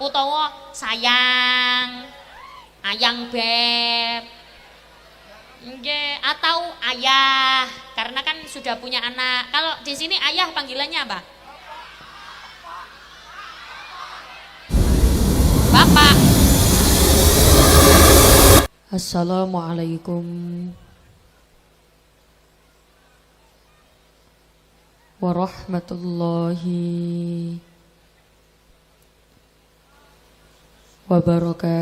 utawa sayang, ayang beb. Nggih, atau ayah karena kan sudah punya anak. Kalau di sini ayah panggilannya apa? Bapak. Assalamualaikum warahmatullahi wabarakatuh.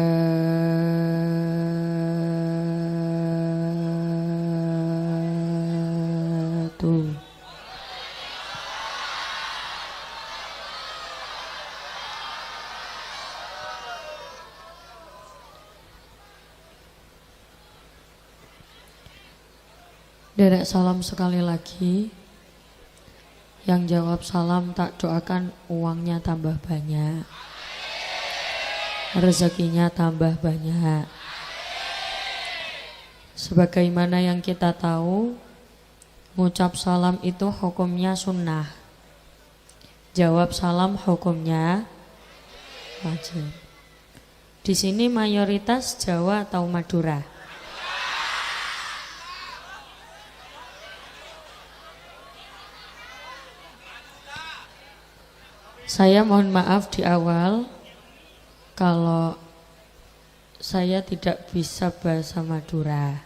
Derek salam sekali lagi. Yang jawab salam tak doakan uangnya tambah banyak, rezekinya tambah banyak. Sebagaimana yang kita tahu, ngucap salam itu hukumnya sunnah, jawab salam hukumnya wajib. Di sini mayoritas Jawa atau Madura? Saya mohon maaf di awal kalau saya tidak bisa bahasa Madura.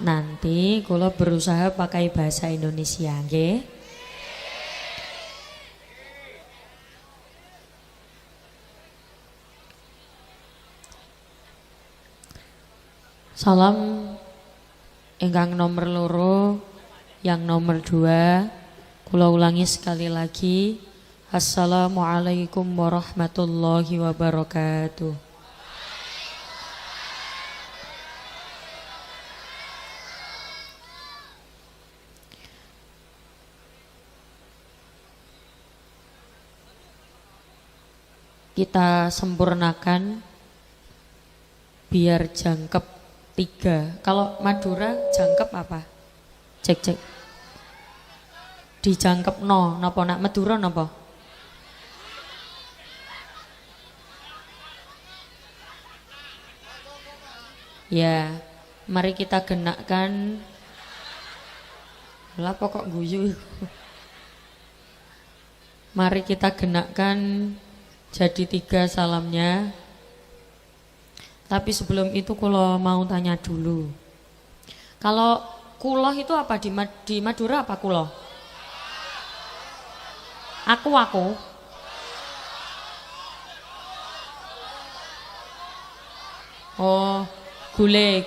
Nanti kalau berusaha pakai bahasa Indonesia, nggih. Salam ingkang nomor loro, yang nomor 2, kula ulangi sekali lagi. Assalamualaikum warahmatullahi wabarakatuh. Kita sempurnakan biar jangkep 3. Kalau Madura jangkep apa? Cek. Dijangkep no, napa nak Madura napa? Ya, mari kita genakkan. Lah pokok guyu. Mari kita genakkan jadi 3 salamnya. Tapi sebelum itu kula mau tanya dulu. Kalau kuloh itu apa di Madura apa kuloh? Aku. Oh, gule.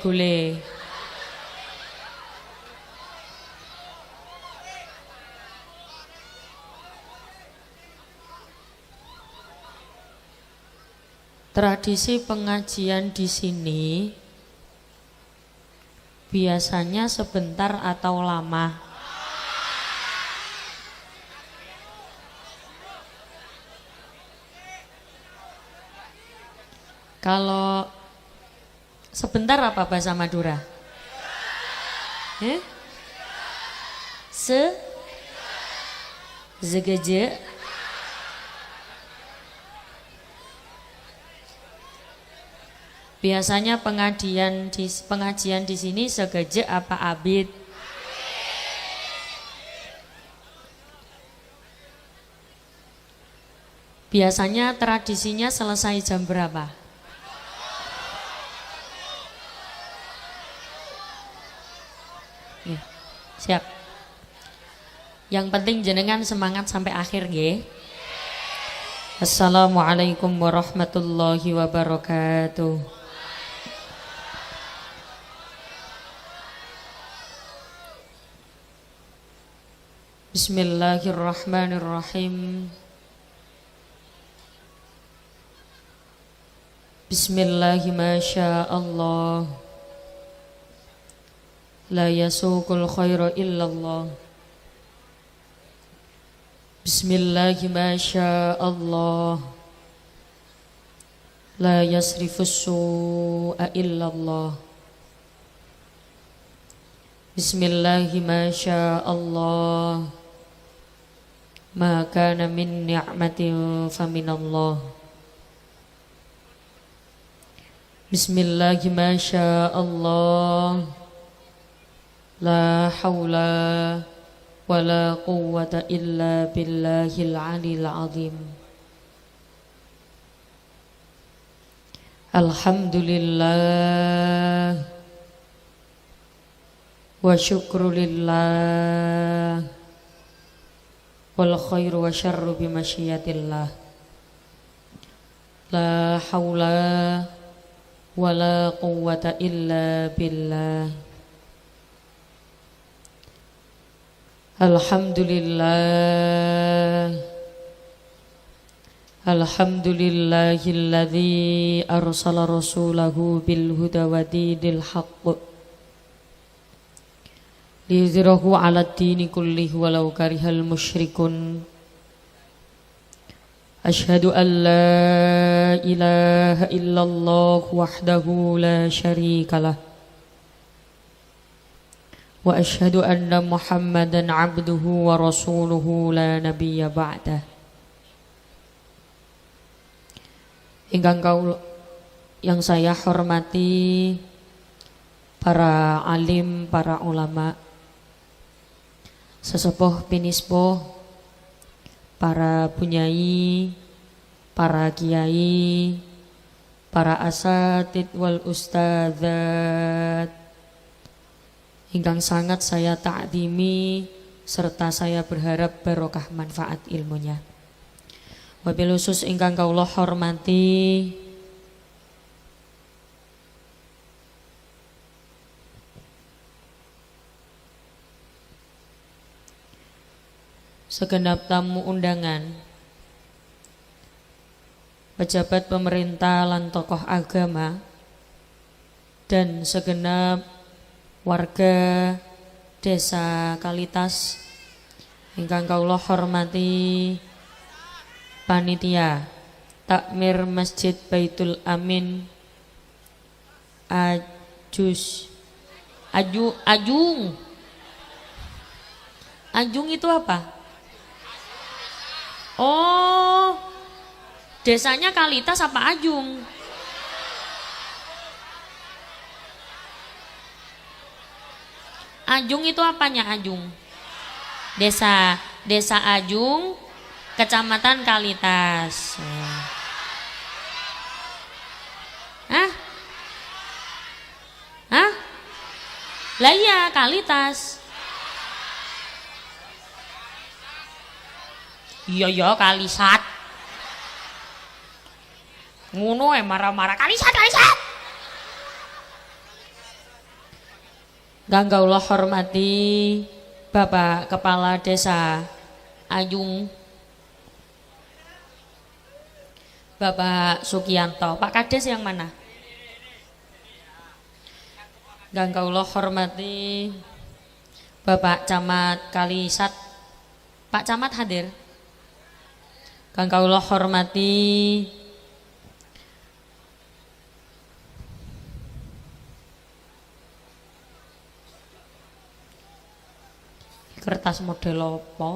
Tradisi pengajian di sini biasanya sebentar atau lama? Kalau sebentar apa bahasa Madura? Zegeje. Biasanya pengajian di sini segeje apa abid? Biasanya tradisinya selesai jam berapa? Ya, siap. Yang penting jenengan semangat sampai akhir nggih. Assalamualaikum warahmatullahi wabarakatuh. Bismillahirrahmanirrahim. Bismillahi masyaallah. La yasuqul khaira illallah. Bismillahi masyaallah. La yasrifus su'a illallah. Bismillahi masyaallah. Ma kana min ni'matin faminallah. Bismillahi masya Allah, la hawla wa la quwwata illa billahil alil azim. Alhamdulillah wa syukrulillah wal khairu wa syarru bimasyiatillah. La hawla wa la quwwata illa billah. Alhamdulillah, alhamdulillahilladzi arsala rasulahu bil huda wa dinil haqq liyudhhirahu 'alad dini kullihi walau karihal musyrikun. Asyhadu an la ilaha illallah wahdahu la syarikalah wa asyhadu anna Muhammadan 'abduhu wa rasuluhu la nabiyya ba'dah. Yang saya hormati para alim, para ulama, sesepuh pinispuh, para bunyai, para kiai, para asatid wal ustadzat, ingkang sangat saya ta'dimi serta saya berharap barokah manfaat ilmunya. Wabil khusus ingkang kawula hormati segenap tamu undangan, pejabat pemerintah lan tokoh agama, dan segenap warga desa Kalitas ingkang kawula hormati panitia takmir Masjid Baitul Amin Ajung itu apa? Oh, desanya Kalitas apa Ajung? Ajung itu apanya Ajung? Desa Ajung, Kecamatan Kalitas. Hah? Lah iya Kalitas. Iya Kalisat. Ngono marah-marah Kalisat. Gangga Allah hormati Bapak Kepala Desa Ajung, Bapak Sukianto. Pak Kades yang mana? Gangga Allah hormati Bapak Camat Kalisat. Pak Camat hadir. Gangga Allah hormati kertas model apa?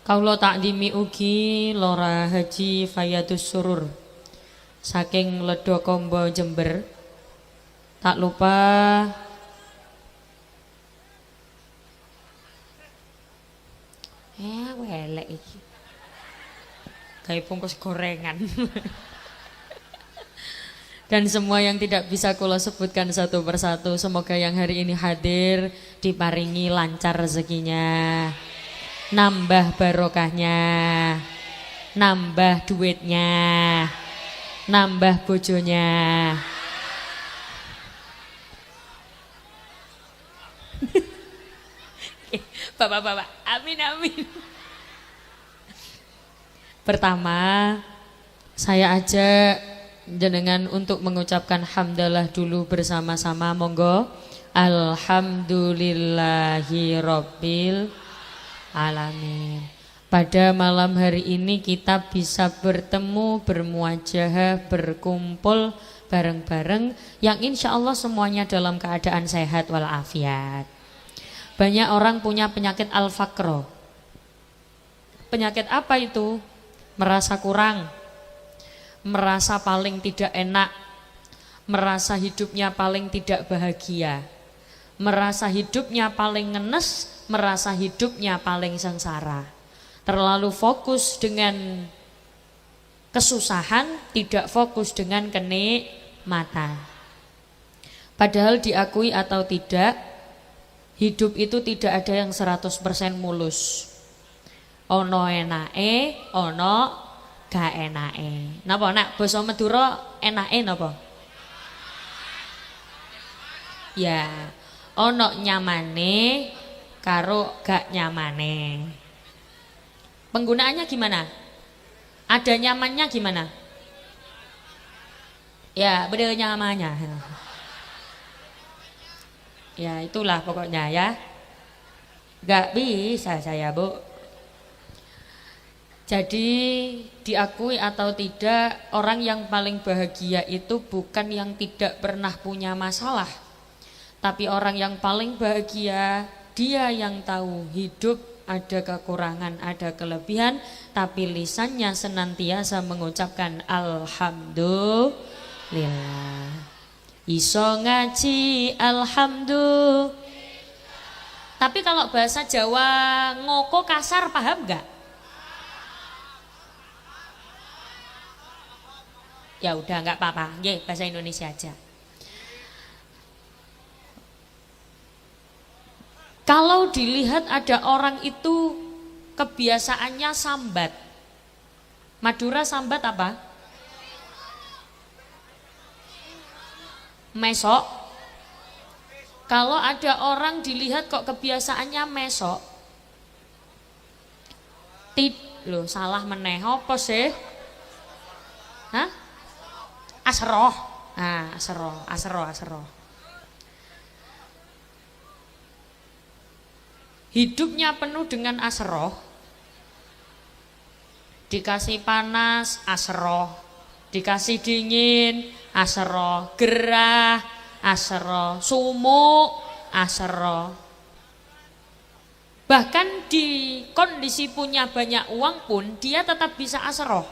Kaula takdimi ugi Lora Haji Fayadus Surur saking Ledo Kombo Jember. Tak lupa welek iki. Gawe bungkus gorengan. Dan semua yang tidak bisa kula sebutkan satu persatu, semoga yang hari ini hadir diparingi lancar rezekinya, nambah barokahnya, nambah duitnya, nambah bojonya. Bapak-bapak, amin. Pertama, saya ajak jenengan untuk mengucapkan hamdalah dulu bersama-sama, monggo. Alhamdulillahirabbil alamin. Pada malam hari ini kita bisa bertemu, bermuajahah, berkumpul bareng-bareng yang insya Allah semuanya dalam keadaan sehat walafiat. Banyak orang punya penyakit al-faqro. Penyakit apa itu? Merasa kurang, merasa paling tidak enak, merasa hidupnya paling tidak bahagia, merasa hidupnya paling ngenes, merasa hidupnya paling sengsara. Terlalu fokus dengan kesusahan, tidak fokus dengan kenikmatan. Padahal diakui atau tidak, hidup itu tidak ada yang 100% mulus. Ono enake, ono gak enake. Napa nak basa Madura enake napa? Ya, ono nyamane karo gak nyamane. Penggunaannya gimana? Ada nyamannya gimana? Ya, bener nyamannya. Ya, itulah pokoknya ya. Gak bisa saya, Bu. Jadi diakui atau tidak, orang yang paling bahagia itu bukan yang tidak pernah punya masalah, tapi orang yang paling bahagia dia yang tahu hidup ada kekurangan, ada kelebihan, tapi lisannya senantiasa mengucapkan alhamdulillah. Iso ngaji alhamdulillah. Tapi kalau bahasa Jawa ngoko kasar paham gak? Ya udah nggak apa-apa, bahasa Indonesia aja. Kalau dilihat ada orang itu kebiasaannya sambat. Madura sambat apa? Mesok. Kalau ada orang dilihat kok kebiasaannya mesok. Loh, salah meneh apa sih? Hah? Asroh. Nah, asroh. Hidupnya penuh dengan asroh. Dikasih panas, asroh. Dikasih dingin, asroh. Gerah, asroh. Sumuk, asroh. Bahkan di kondisi punya banyak uang pun dia tetap bisa asroh.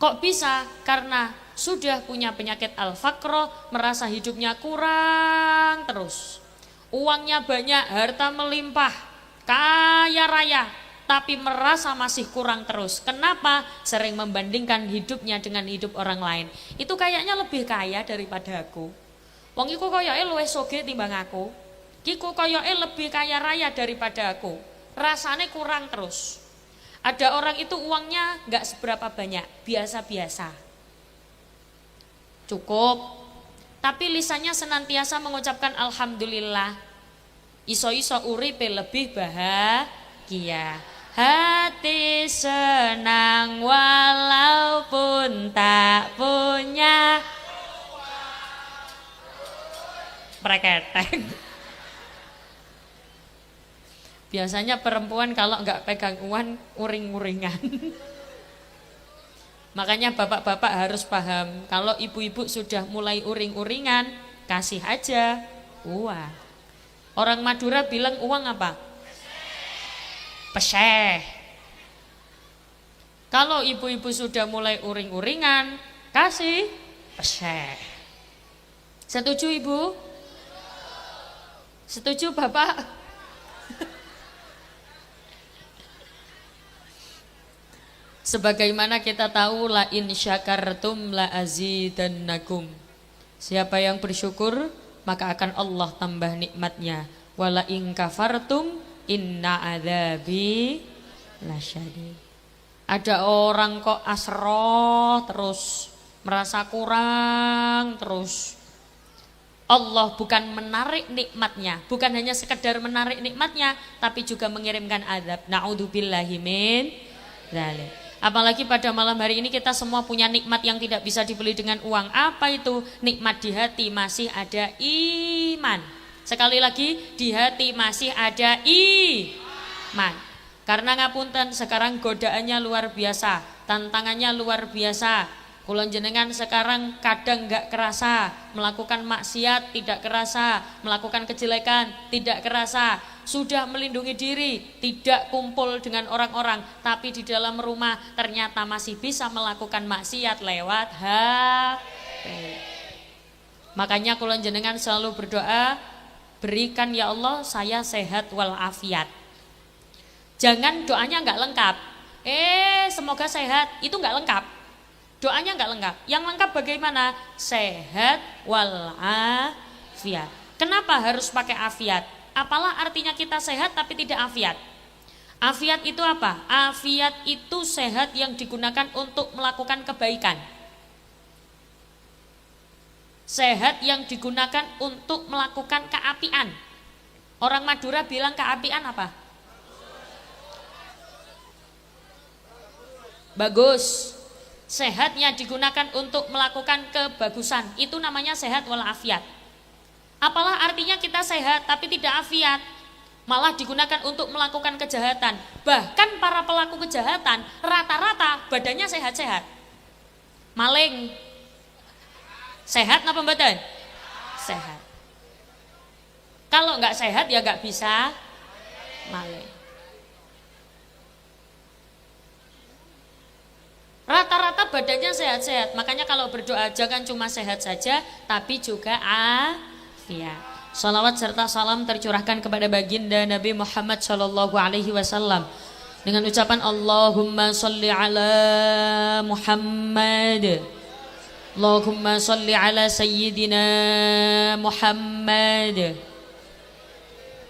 Kok bisa? Karena sudah punya penyakit al-faqro, merasa hidupnya kurang terus. Uangnya banyak, harta melimpah, kaya raya, tapi merasa masih kurang terus. Kenapa? Sering membandingkan hidupnya dengan hidup orang lain. Itu kayaknya lebih kaya daripada aku. Wong iku koyoke luwih sugih timbang aku. Kiku koyoke lebih kaya raya daripada aku. Rasane kurang terus. Ada orang itu uangnya gak seberapa banyak, biasa-biasa. Cukup, tapi lisannya senantiasa mengucapkan alhamdulillah. Iso-iso uripe lebih bahagia. Hati senang walaupun tak punya preketeng. Biasanya perempuan kalau nggak pegang uang uring-uringan. Makanya bapak-bapak harus paham, kalau ibu-ibu sudah mulai uring-uringan, kasih aja uang. Orang Madura bilang uang apa? Peseh. Kalau ibu-ibu sudah mulai uring-uringan, kasih peseh. Setuju ibu? Setuju bapak? Sebagaimana kita tahu, la in syakartum la azidannakum. Siapa yang bersyukur maka akan Allah tambah nikmatnya. Wala in kafartum inna adzabi lasyadid. Ada orang kok asroh terus, merasa kurang terus. Allah bukan menarik nikmatnya, bukan hanya sekedar menarik nikmatnya, tapi juga mengirimkan azab. Na'udzubillahi min dzalik. Apalagi pada malam hari ini kita semua punya nikmat yang tidak bisa dibeli dengan uang. Apa itu? Nikmat di hati masih ada iman. Sekali lagi, di hati masih ada iman. Karena ngapunten, sekarang godaannya luar biasa, tantangannya luar biasa. Kula jenengan sekarang kadang nggak kerasa melakukan maksiat, tidak kerasa melakukan kejelekan, tidak kerasa, sudah melindungi diri, tidak kumpul dengan orang-orang, tapi di dalam rumah ternyata masih bisa melakukan maksiat lewat HP. Makanya kula jenengan selalu berdoa, berikan ya Allah saya sehat walafiat. Jangan doanya nggak lengkap. Semoga sehat, itu nggak lengkap. Doanya nggak lengkap. Yang lengkap bagaimana? Sehat walafiat. Kenapa harus pakai afiat? Apalah artinya kita sehat tapi tidak afiat? Afiat itu apa? Afiat itu sehat yang digunakan untuk melakukan kebaikan. Sehat yang digunakan untuk melakukan keapian. Orang Madura bilang keapian apa? Bagus. Sehatnya digunakan untuk melakukan kebagusan, itu namanya sehat walafiat. Apalah artinya kita sehat tapi tidak afiat, malah digunakan untuk melakukan kejahatan. Bahkan para pelaku kejahatan rata-rata badannya sehat-sehat. Maling sehat napa mboten? Sehat. Kalau nggak sehat ya nggak bisa maling. Rata-rata badannya sehat-sehat. Makanya kalau berdoa jangan cuma sehat saja, tapi juga afiat. Salawat serta salam tercurahkan kepada baginda Nabi Muhammad sallallahu alaihi wasallam dengan ucapan Allahumma sholli ala Muhammad. Allahumma sholli ala sayyidina Muhammad.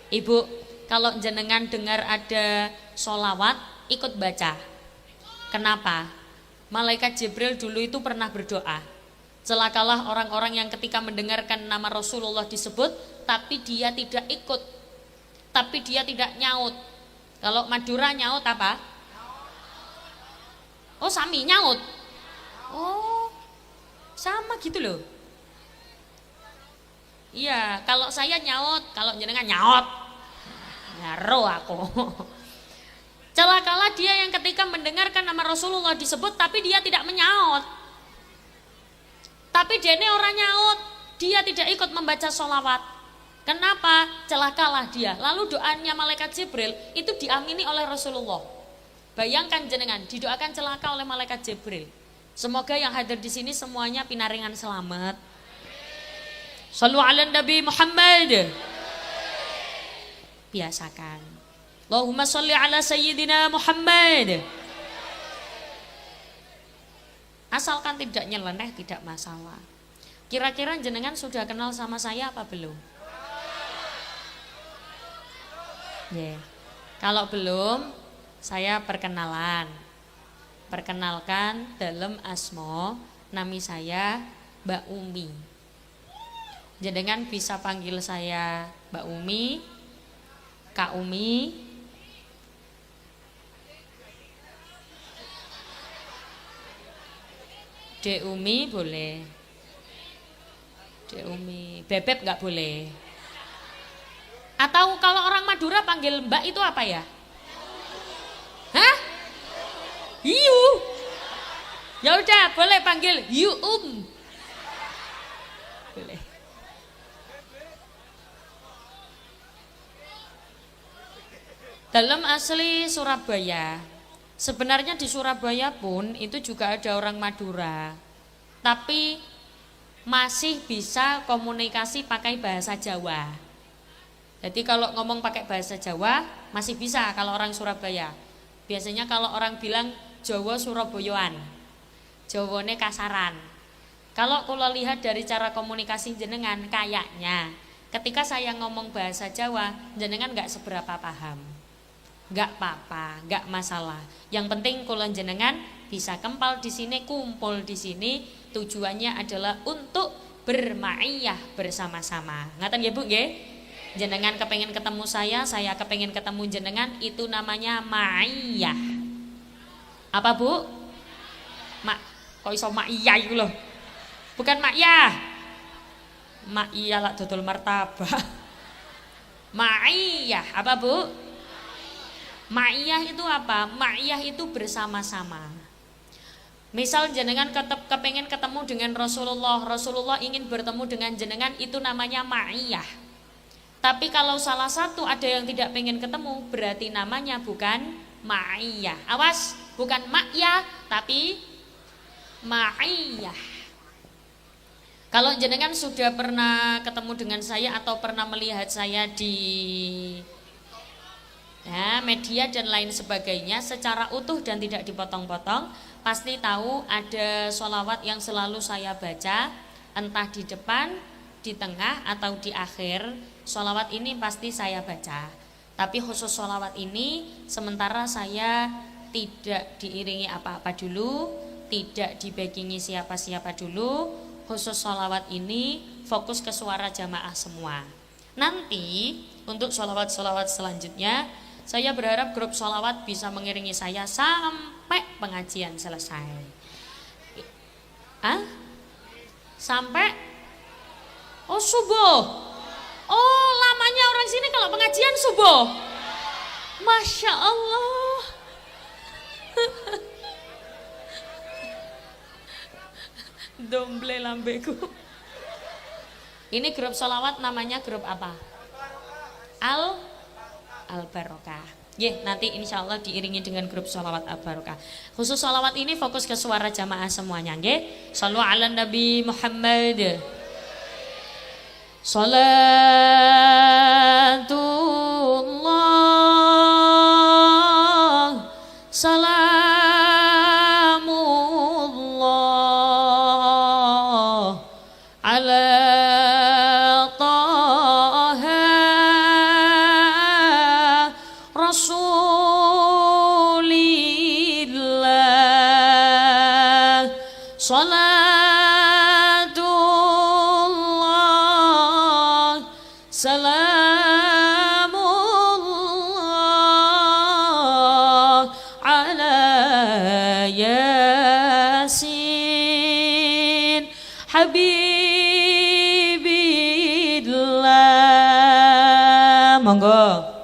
Ibu, kalau jenengan dengar ada sholawat, ikut baca. Kenapa? Malaikat Jibril dulu itu pernah berdoa, celakalah orang-orang yang ketika mendengarkan nama Rasulullah disebut tapi dia tidak ikut, tapi dia tidak nyaut. Kalau Madura nyaut apa? Oh sami nyaut. Oh sama gitu loh. Iya, kalau saya nyaut, kalau jenengan nyaut, nyaro aku. Celakalah dia yang ketika mendengarkan nama Rasulullah disebut tapi dia tidak menyaut. Tapi dia ini orang nyaut, dia tidak ikut membaca sholawat. Kenapa? Celakalah dia. Lalu doanya malaikat Jibril itu diamini oleh Rasulullah. Bayangkan jenengan, didoakan celaka oleh malaikat Jibril. Semoga yang hadir di sini semuanya pinaringan selamat. Shallu ala Nabi Muhammad. Biasakan. Allahumma sholli ala sayyidina Muhammad. Asalkan tidak nyeleneh tidak masalah. Kira-kira jenengan sudah kenal sama saya apa belum? Yeah. Kalau belum, saya perkenalan. Perkenalkan dalam asmo, nami saya Mbak Umi. Jenengan bisa panggil saya Mbak Umi, Kak Umi, Dek Umi boleh. Dek Umi, Bebek nggak boleh. Atau kalau orang Madura panggil Mbak itu apa ya? Hah? Hiu. Ya udah, boleh panggil Yu Boleh. Dalam asli Surabaya. Sebenarnya di Surabaya pun itu juga ada orang Madura, tapi masih bisa komunikasi pakai bahasa Jawa. Jadi kalau ngomong pakai bahasa Jawa masih bisa kalau orang Surabaya. Biasanya kalau orang bilang Jawa Surabayaan, Jawane kasaran. Kalau lihat dari cara komunikasi jenengan, kayaknya ketika saya ngomong bahasa Jawa jenengan nggak seberapa paham. Gak apa-apa, gak masalah. Yang penting kula jenengan bisa kempal di sini, kumpul di sini. Tujuannya adalah untuk bermaiyah bersama-sama. Ngaten ya Bu nggih? Jenengan kepengen ketemu saya kepengen ketemu jenengan, itu namanya maiyah. Apa Bu? Kok iso maiyah iku lho? Bukan maiyah. Maiyah lak dodol martabak. Maiyah, apa Bu? Ma'iyah itu apa? Ma'iyah itu bersama-sama. Misal jenengan kepengen ketemu dengan Rasulullah, Rasulullah ingin bertemu dengan jenengan, itu namanya ma'iyah. Tapi kalau salah satu ada yang tidak pengen ketemu, berarti namanya bukan ma'iyah. Awas, bukan ma'iyah tapi ma'iyah. Kalau jenengan sudah pernah ketemu dengan saya atau pernah melihat saya di media dan lain sebagainya secara utuh dan tidak dipotong-potong, pasti tahu ada sholawat yang selalu saya baca, entah di depan, di tengah atau di akhir. Sholawat ini pasti saya baca. Tapi khusus sholawat ini sementara saya tidak diiringi apa-apa dulu, tidak dibackingi siapa-siapa dulu. Khusus sholawat ini fokus ke suara jamaah semua. Nanti untuk sholawat-sholawat selanjutnya, saya berharap grup sholawat bisa mengiringi saya sampai pengajian selesai. Sampai subuh. Oh, lamanya orang sini kalau pengajian subuh. Masya Allah. Domble lambeku. Ini grup sholawat namanya grup apa? Al-Barokah. Nanti insya Allah diiringi dengan grup sholawat Al-Barokah. Khusus sholawat ini fokus ke suara jamaah semuanya. Shallu ala Nabi Muhammad. Salatullah salamullah ala taha rasulillah. Salatullah salamullah ala yasin habibillah. Monggo.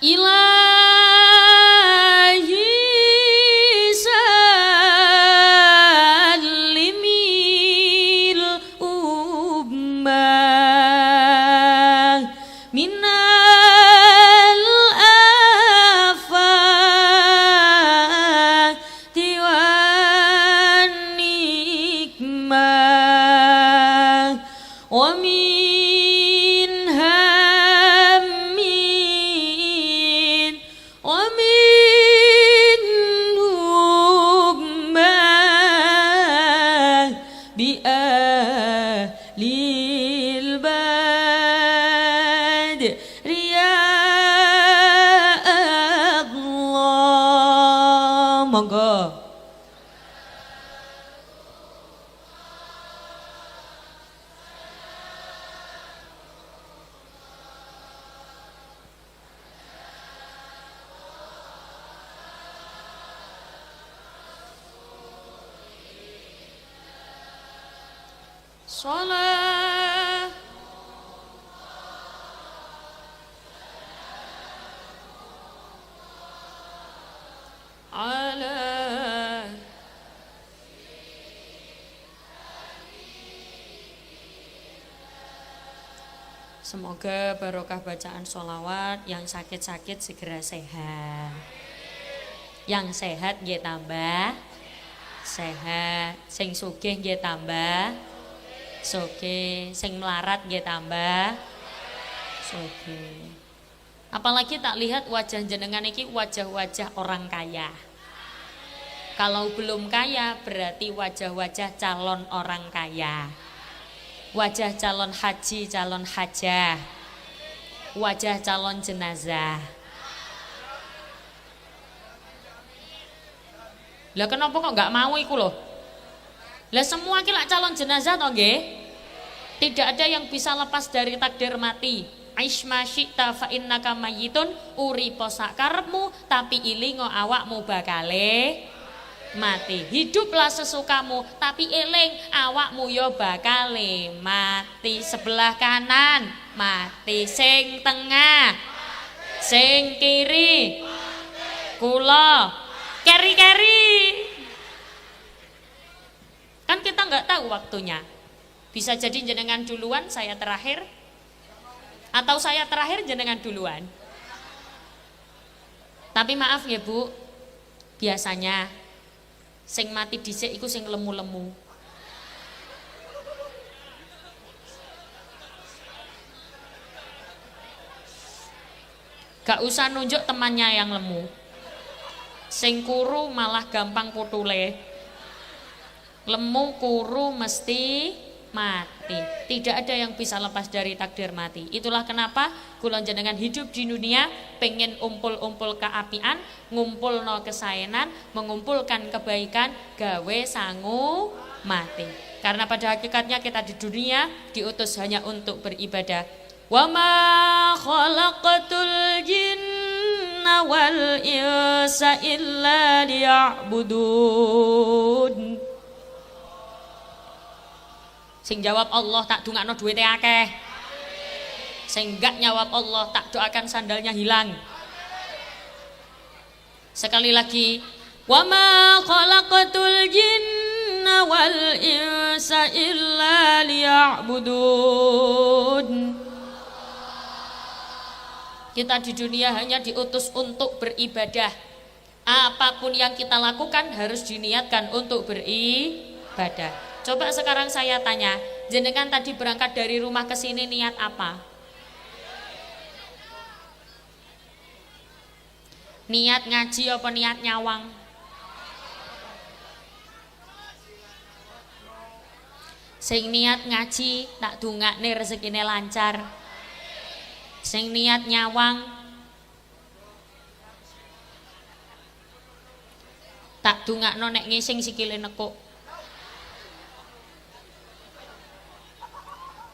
Ilahi sallimil ummah minal afati wan nikmah wa min hammin wa min hummah bi ahlil badri ya Allah. Monggo. Sholat ala semoga barokah bacaan sholawat, yang sakit-sakit segera sehat, yang sehat nggih tambah sehat, sing sugih nggih tambah sugih, sing melarat nggih tambah sugih. Apalagi tak lihat wajah jenengan iki wajah-wajah orang kaya. Kalau belum kaya berarti wajah-wajah calon orang kaya. Wajah calon haji, calon hajah. wajah calon jenazah. Lah kenapa kok nggak mau iku loh? Lah semua ki lak calon jenazah toh nggih? Tidak ada yang bisa lepas dari takdir mati. Aish ma syi'ta fa innaka mayyitun, uripo sak karepmu tapi ilingo awakmu bakale mati. Hiduplah sesukamu tapi eling awakmu yo bakale mati. Sebelah kanan mati, sing tengah, sing kiri, kula, keri-keri. Kan kita nggak tahu waktunya. Bisa jadi jenengan duluan, saya terakhir. Atau saya terakhir jenengan duluan. Tapi maaf ya Bu, biasanya sing mati dhisik iku sing lemu-lemu. Gak usah nunjuk temannya yang lemu. Sing kuru malah gampang putule. Lemu kuru mesti mati. Tidak ada yang bisa lepas dari takdir mati. Itulah kenapa kula jenengan hidup di dunia pengen umpul-umpul keapian, ngumpulno kesaenan, mengumpulkan kebaikan, gawe sangu mati. Karena pada hakikatnya kita di dunia diutus hanya untuk beribadah. Wa ma khalaqatul jinna wal insa illa liya'budun. Sing jawab Allah tak dungakno duwite akeh. Sing gak jawab Allah tak doakan sandalnya hilang. Sekali lagi, wa ma khalaqatul jinna wal insa illa liya'budun. Kita di dunia hanya diutus untuk beribadah. Apapun yang kita lakukan harus diniatkan untuk beribadah. Coba sekarang saya tanya, jenengan tadi berangkat dari rumah ke sini niat apa? Niat ngaji apa niat nyawang? Sing niat ngaji tak dungakne rezekine lancar. Sing niat nyawang tak dungakno nek ngising sikile nekuk.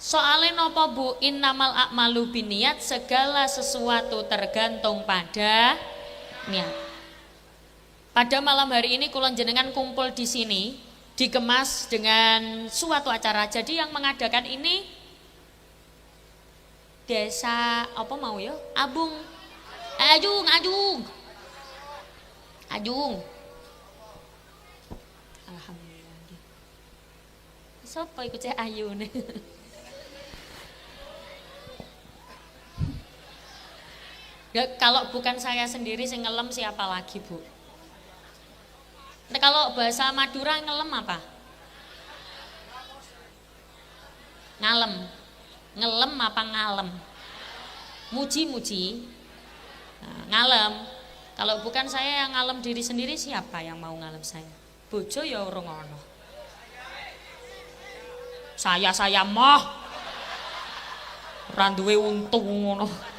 Soalnya nopo Bu, innamal a'malu binniat, segala sesuatu tergantung pada niat. Pada malam hari ini kulon jenengan kumpul di sini, dikemas dengan suatu acara. Jadi yang mengadakan ini desa apa mau ya? Abung. Ajung. Alhamdulillah. Sopo iku cek ayu nih. Ya, kalau bukan saya sendiri sing ngelem siapa lagi Bu? Nah, kalau bahasa Madura ngelem apa? Ngalem. Ngelem apa ngalem? Muji. Nah, ngalem. Kalau bukan saya yang ngalem diri sendiri, siapa yang mau ngalem saya? Bojo ya urung ono. Saya mah ora duwe untung ngono.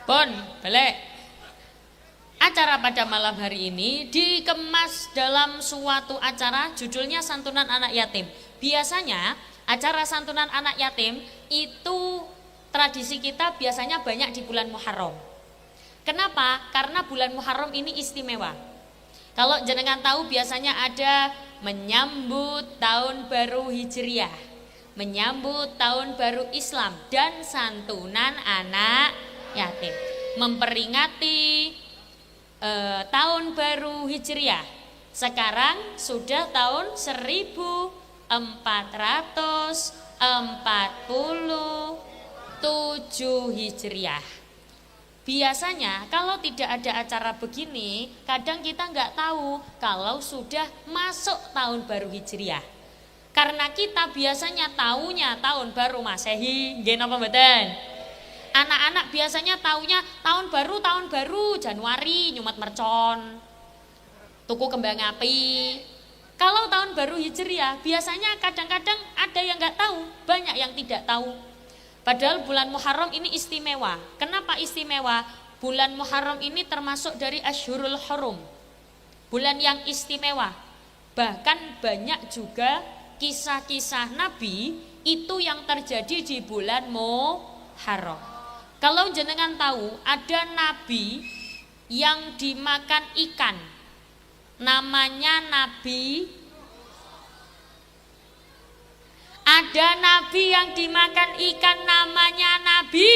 Pun, balik. Acara pada malam hari ini dikemas dalam suatu acara judulnya Santunan Anak Yatim. Biasanya acara santunan anak yatim itu tradisi kita biasanya banyak di bulan Muharram. Kenapa? Karena bulan Muharram ini istimewa. Kalau jenengan tahu biasanya ada menyambut tahun baru Hijriah, menyambut tahun baru Islam, dan santunan anak yatim, memperingati tahun baru Hijriah. Sekarang sudah tahun 1447 Hijriah. Biasanya kalau tidak ada acara begini, kadang kita nggak tahu kalau sudah masuk tahun baru Hijriah. Karena kita biasanya taunya tahun baru Masehi, nggih napa mboten? Anak-anak biasanya taunya tahun baru Januari nyumet mercon, tuku kembang api. Kalau tahun baru Hijriah biasanya kadang-kadang ada yang nggak tahu, banyak yang tidak tahu. Padahal bulan Muharram ini istimewa. Kenapa istimewa? Bulan Muharram ini termasuk dari Asyhurul Hurum, bulan yang istimewa. Bahkan banyak juga kisah-kisah Nabi itu yang terjadi di bulan Muharram. Kalau jenengan tahu, ada Nabi yang dimakan ikan, namanya Nabi. Ada Nabi yang dimakan ikan, namanya Nabi.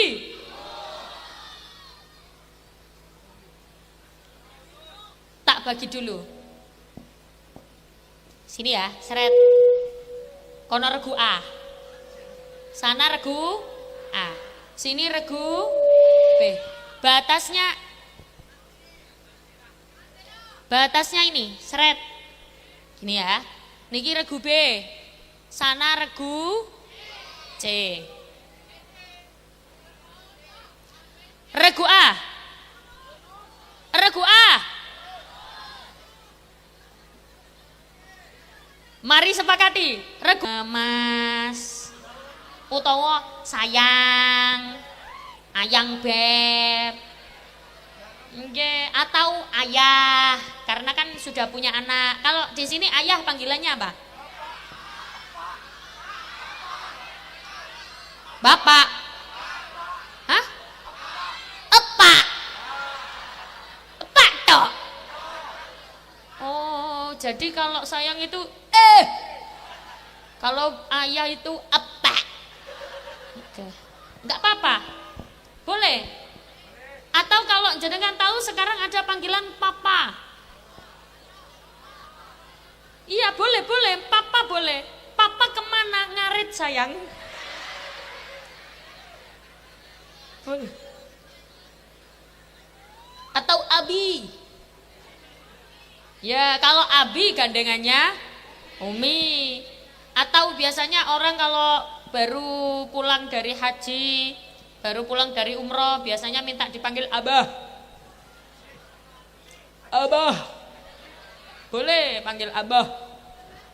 Tak bagi dulu. Sini ya, seret. Kono regu A. Sana regu A. Sini regu B. Batasnya ini, seret. Gini ya. Niki regu B. Sana regu C. Regu A. Regu A. Mari sepakati. Regu Mas utawa sayang, ayang beb. Nggih, atau ayah karena kan sudah punya anak. Kalau di sini ayah panggilannya apa? Bapak. Hah? Epak. Epak tok. Oh, jadi kalau sayang itu kalau ayah itu epak. Oke. Enggak apa-apa. Boleh. Atau kalau jenengan tahu sekarang ada panggilan papa. Iya, boleh, papa boleh. Papa kemana? Ngarit sayang. Boleh. Atau abi. Ya, kalau abi gandengannya umi. Atau biasanya orang kalau baru pulang dari haji, baru pulang dari umroh, biasanya minta dipanggil abah. Abah. Boleh panggil abah.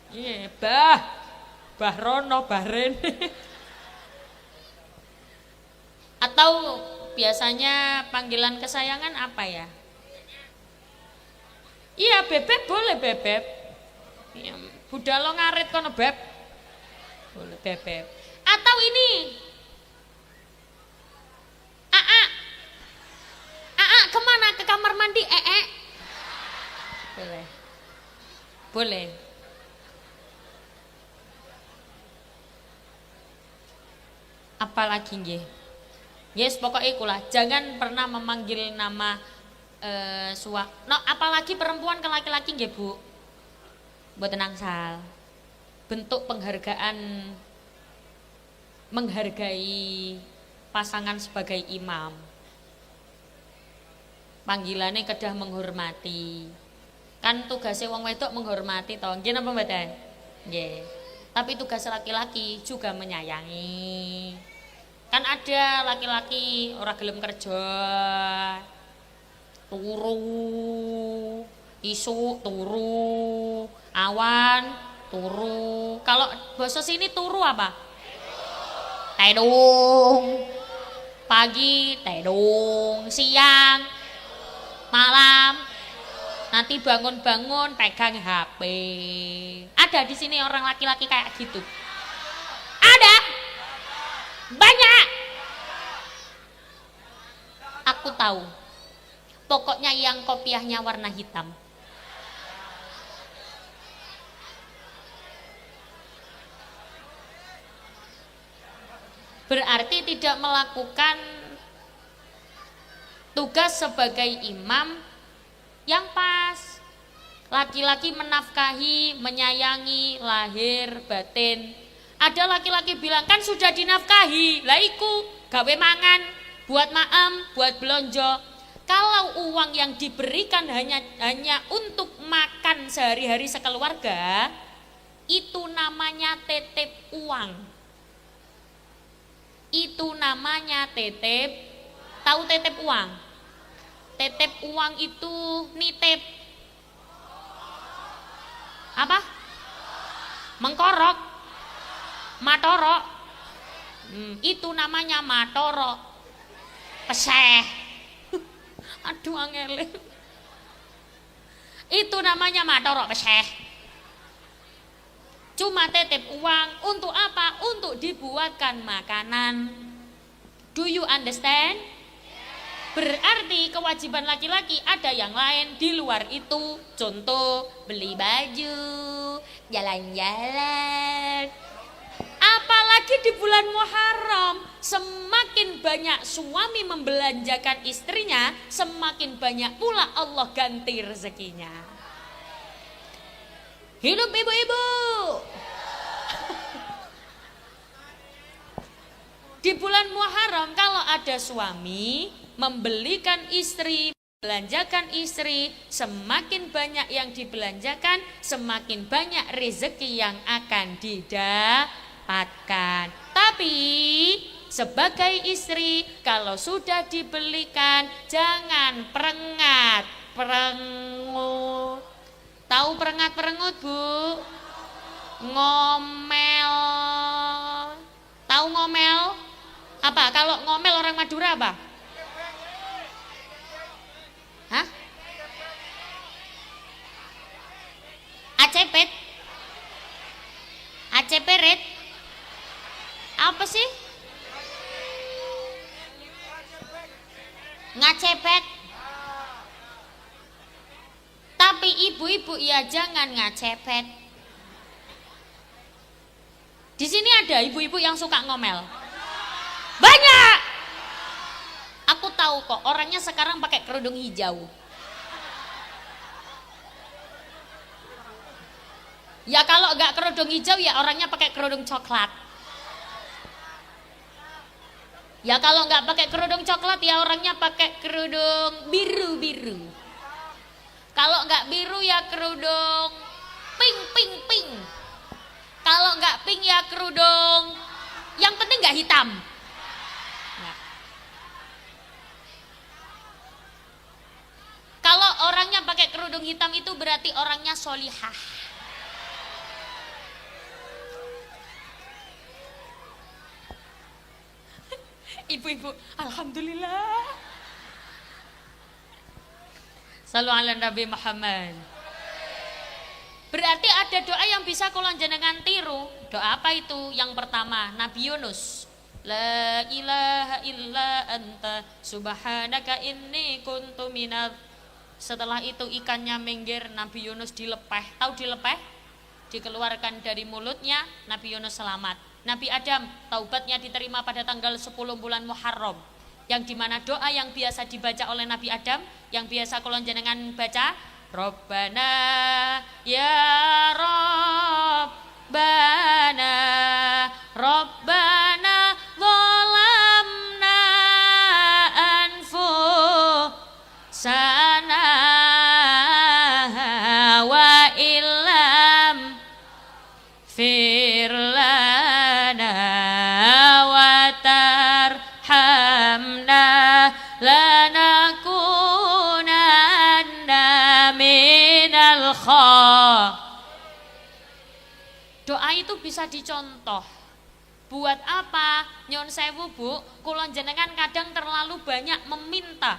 Iya, Bah Rono, Bahren. Atau biasanya panggilan kesayangan apa ya? Iya, bebek boleh bebek. Iya, budalo ngarit kono beb. Boleh bebek. Atau ini. Aa kemana? Ke kamar mandi Boleh. Boleh. Apalagi nggih? Yes, pokoknya ikulah. Jangan pernah memanggil nama no, apalagi perempuan ke laki-laki nggih, Bu. Mboten angsal. Bentuk penghargaan, menghargai pasangan sebagai imam. Panggilannya kedah menghormati. Kan tugasnya wong wedok menghormati toh. Nggih napa mboten? Nggih. Tapi tugas laki-laki juga menyayangi. Kan ada laki-laki ora gelem kerja. Turu, isuk turu, awan turu. Kalau bahasa sini turu apa? Tedung. Pagi tedung, siang, malam. Nanti bangun-bangun pegang HP. Ada di sini orang laki-laki kayak gitu. Ada. Banyak. Aku tahu. Pokoknya yang kopiahnya warna hitam. Berarti tidak melakukan tugas sebagai imam yang pas. Laki-laki menafkahi, menyayangi lahir batin. Ada laki-laki bilang kan sudah dinafkahi, lah iku gawe mangan, buat maem, buat belonjo. Kalau uang yang diberikan hanya untuk makan sehari-hari sekeluarga, itu namanya titip uang. Itu namanya titip. Tahu titip uang? Titip uang itu nitip. Apa? Mengkorok. Matorok. Itu namanya matoro peseh. Aduh angele. Itu namanya matoro peseh. Cuma titip uang untuk apa? Untuk dibuatkan makanan. Do you understand? Berarti kewajiban laki-laki ada yang lain di luar itu. Contoh, beli baju, jalan-jalan. Apalagi di bulan Muharram, semakin banyak suami membelanjakan istrinya, semakin banyak pula Allah ganti rezekinya. Hidup ibu-ibu. Di bulan Muharram kalau ada suami membelikan istri, belanjakan istri, semakin banyak yang dibelanjakan, semakin banyak rezeki yang akan didapatkan. Tapi sebagai istri kalau sudah dibelikan jangan perengat-perengut. Tahu perengat-perengut, Bu? Ngomel. Tahu ngomel? Apa? Kalau ngomel orang Madura apa? Hah? Acepet? Aceperet? Apa sih? Ngacepet. Tapi ibu-ibu ya jangan ngacepet. Di sini ada ibu-ibu yang suka ngomel. Banyak. Aku tahu kok orangnya sekarang pakai kerudung hijau. Ya kalau enggak kerudung hijau ya orangnya pakai kerudung coklat. Ya kalau enggak pakai kerudung coklat ya orangnya pakai kerudung biru-biru. Kalau enggak biru ya kerudung pink. Kalau enggak pink ya kerudung yang penting enggak hitam. Ya. Kalau orangnya pakai kerudung hitam itu berarti orangnya solihah. Ibu-ibu, alhamdulillah. Sallu ala Nabi Muhammad. Berarti ada doa yang bisa kula jenengan tiru. Doa apa itu? Yang pertama, Nabi Yunus. La ilaha illa anta subhanaka inni kuntu minadz. Setelah itu ikannya minggir, Nabi Yunus dilepeh. Tahu dilepeh? Dikeluarkan dari mulutnya, Nabi Yunus selamat. Nabi Adam, taubatnya diterima pada tanggal 10 bulan Muharram. Yang dimana doa yang biasa dibaca oleh Nabi Adam, yang biasa kula jenengan baca, Rabbana ya Rabbana Rabbana zalamna anfusana wa illam firlana wa tarhamna lanakunanna minal Doa itu bisa dicontoh. Buat apa? Nyon sewu, Bu, kula jenengan kadang terlalu banyak meminta.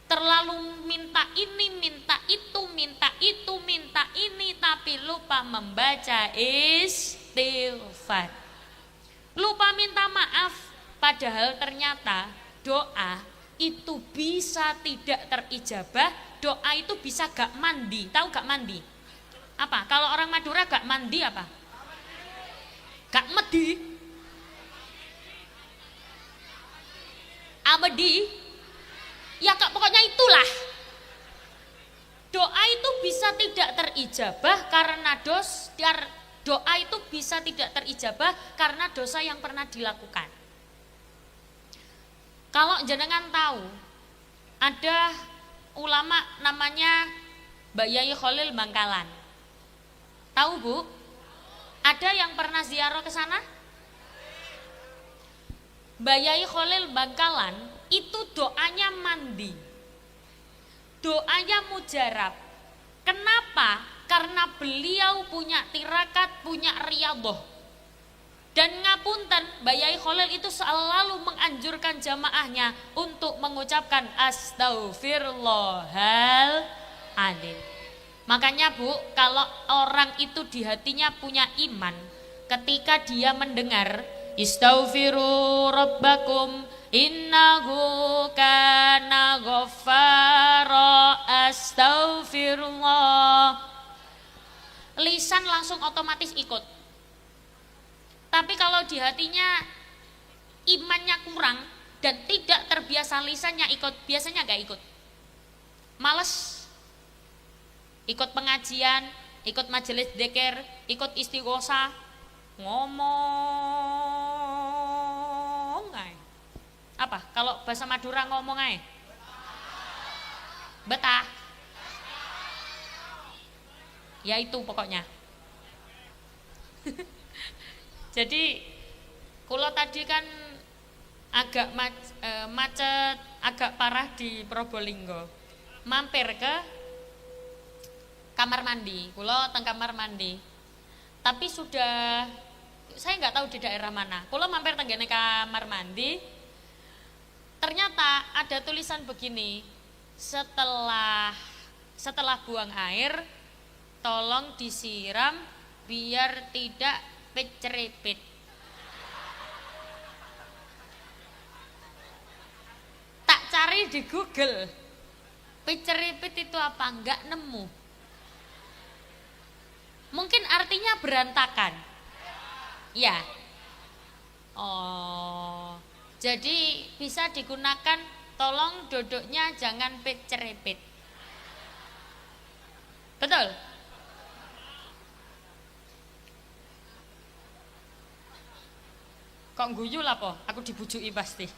Terlalu minta ini, minta itu, minta itu, minta ini, tapi lupa membaca istighfar. Lupa minta maaf, padahal ternyata doa itu bisa tidak terijabah, doa itu bisa gak mandi. Tahu gak mandi? Apa? Kalau orang Madura gak mandi apa? Gak medi. Amedi. Ya kak, pokoknya itulah. Doa itu bisa tidak terijabah karena doa itu bisa tidak terijabah karena dosa yang pernah dilakukan. Kalau jenengan tahu, ada ulama namanya Mbak Yai Khalil Bangkalan. Tahu, Bu? Ada yang pernah ziarah ke sana? Mbak Yai Khalil Bangkalan itu doanya mandi. Doanya mujarab. Kenapa? Karena beliau punya tirakat, punya riyadhah. Dan ngapunten, Mbak Yai Khalil itu selalu menganjurkan jamaahnya untuk mengucapkan Astaghfirullahaladzim. Makanya Bu, kalau orang itu di hatinya punya iman, ketika dia mendengar Istaghfiru rabbakum innahu kana ghaffara astaghfirullah, lisan langsung otomatis ikut. Tapi kalau di hatinya imannya kurang dan tidak terbiasa lisannya ikut, biasanya gak ikut. Males ikut pengajian, ikut majelis dzikir, ikut istighosah, ngomong ae. Apa? Kalau bahasa Madura ngomong ae? Betah. Ya itu pokoknya. Jadi kalau tadi kan agak macet, agak parah di Probolinggo. Mampir ke kamar mandi, kulo teng kamar mandi. Tapi sudah, saya nggak tahu di daerah mana. Kulo mampir tenggene kamar mandi. Ternyata ada tulisan begini, setelah buang air, tolong disiram biar tidak pecerepit. Tak cari di Google, pecerepit itu apa? Enggak nemu. Mungkin artinya berantakan. Ya. Oh, jadi bisa digunakan, tolong duduknya jangan pecerepit. Betul? Kok guyu lah po? Aku dibujuki pasti.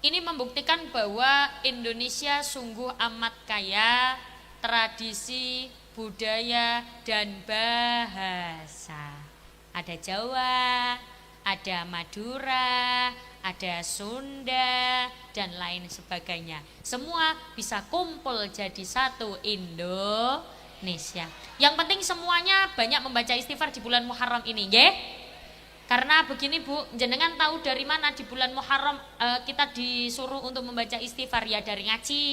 Ini membuktikan bahwa Indonesia sungguh amat kaya tradisi, budaya, dan bahasa. Ada Jawa, ada Madura, ada Sunda, dan lain sebagainya. Semua bisa kumpul jadi satu Indonesia. Yang penting semuanya banyak membaca istighfar di bulan Muharram ini, nggih? Karena begini Bu, jenengan tahu dari mana di bulan Muharram kita disuruh untuk membaca istighfar? Ya dari ngaji.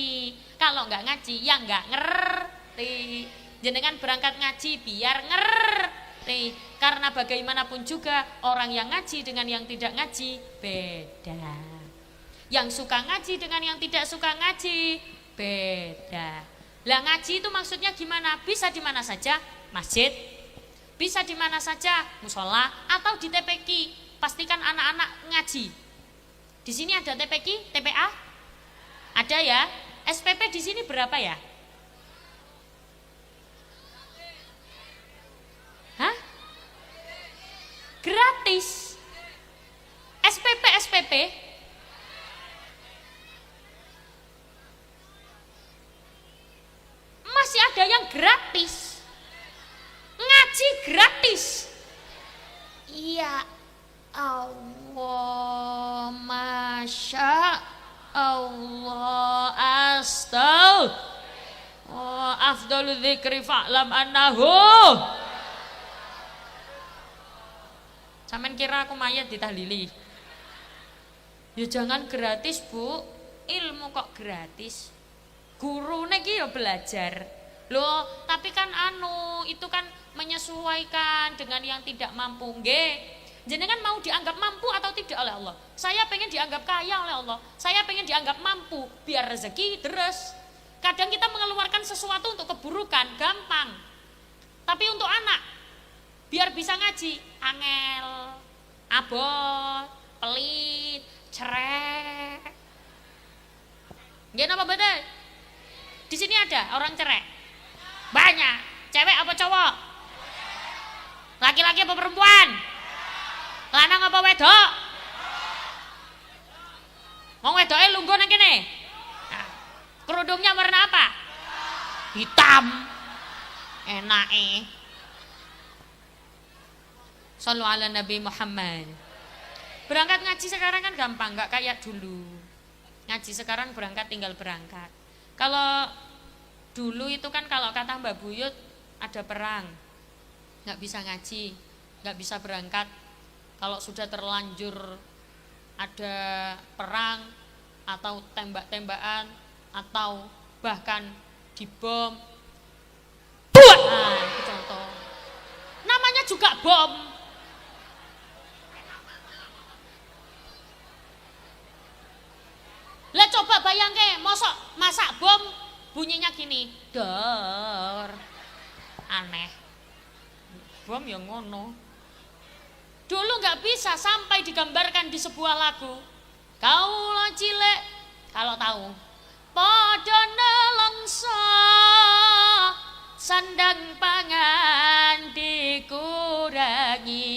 Kalau nggak ngaji ya nggak ngerti. Jenengan berangkat ngaji biar ngerti. Karena bagaimanapun juga orang yang ngaji dengan yang tidak ngaji beda. Yang suka ngaji dengan yang tidak suka ngaji beda. Lah ngaji itu maksudnya gimana? Bisa di mana saja, masjid. Bisa di mana saja, musola atau di TPQ. Pastikan anak-anak ngaji. Di sini ada TPQ, TPA? Ada ya? SPP di sini berapa ya? Hah? Gratis. SPP masih ada yang gratis. Ngaji gratis. Ya Allah, Masya Allah, astagfirullah, afdalu dzikri fa'lam annahu. Sampeyan kira aku mayat ditahlili? Ya jangan gratis Bu, ilmu kok gratis. Gurune iki ya belajar. Loh, tapi kan itu kan menyesuaikan dengan yang tidak mampu. Nggih. Jenengan mau dianggap mampu atau tidak oleh Allah? Saya pengen dianggap kaya oleh Allah. Saya pengen dianggap mampu biar rezeki deres. Kadang kita mengeluarkan sesuatu untuk keburukan, gampang. Tapi untuk anak biar bisa ngaji, angel, abot, pelit, cerek. Nggih napa betul? Di sini ada orang cerek. Banyak. Cewek apa cowok? Laki-laki apa perempuan? Lanang apa wedok? Wong wedoke lungguh nang kene. Nah, kerudungnya warna apa? Hitam. Enake. Shallu ala Nabi Muhammad. Berangkat ngaji sekarang kan gampang, nggak kayak dulu. Ngaji sekarang berangkat tinggal berangkat. Kalau dulu itu kan kalau kata Mbak Buyut ada perang. nggak bisa ngaji, nggak bisa berangkat. Kalau sudah terlanjur ada perang atau tembak-tembakan atau bahkan dibom, nah itu contoh. Namanya juga bom. Lah coba bayangke, masak bom bunyinya gini, dor. Aneh. Bom yang ngono. Dulu nggak bisa sampai digambarkan di sebuah lagu. Kaulah cilek, kalau tahu. Padha nelongso sandang pangan dikurangi.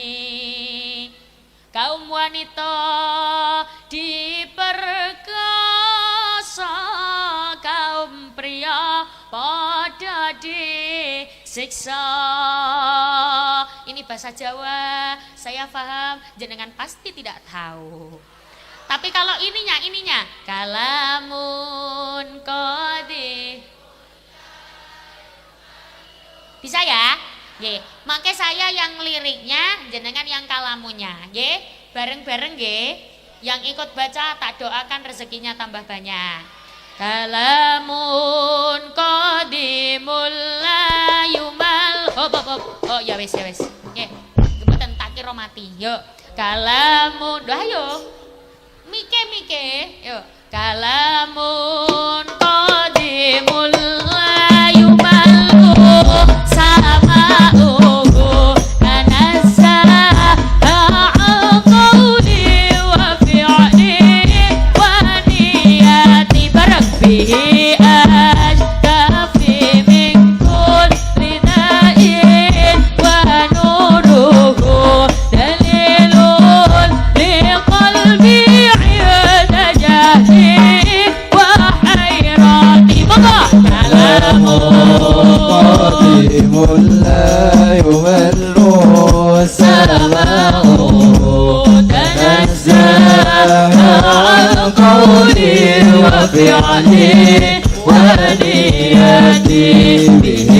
Kaum wanita diperkosa, kaum pria pada disiksa. Ini bahasa Jawa, saya paham, jenengan pasti tidak tahu. Tapi kalau ininya, kalamun kodi. Bisa ya? Nggih, mangke saya yang liriknya, jenengan yang kalamunya, nggih. Bareng-bareng nggih. Yang ikut baca tak doakan rezekinya tambah banyak. Kalamun qadimul la yumal. Oh ya wis. Nggih. Mboten tak kira mati. Yuk. Kalamun, doa yo. Mike. Yuk. Kalamun qadimul la yumal. لا يمل سماؤه تنزه عن قولي وفعلي ونيتي به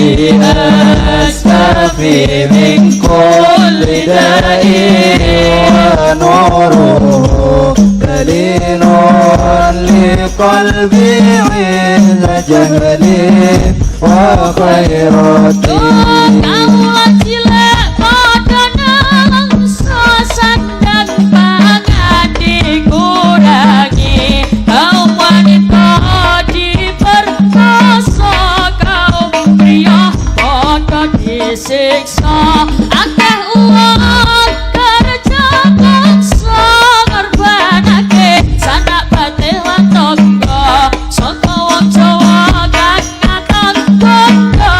أستفي من كل داء ونوره دليل لقلبي عند جهلي وخيراتي. Kaulah cilek padha nelongso sandang pangan dikurangi. Kaum wanita diperkosa, kaum pria padha disiksa. Akeh uang kerja paksa ngorbanake sanak batin lan tangga. Saka wong Jawa kang ngakon bondo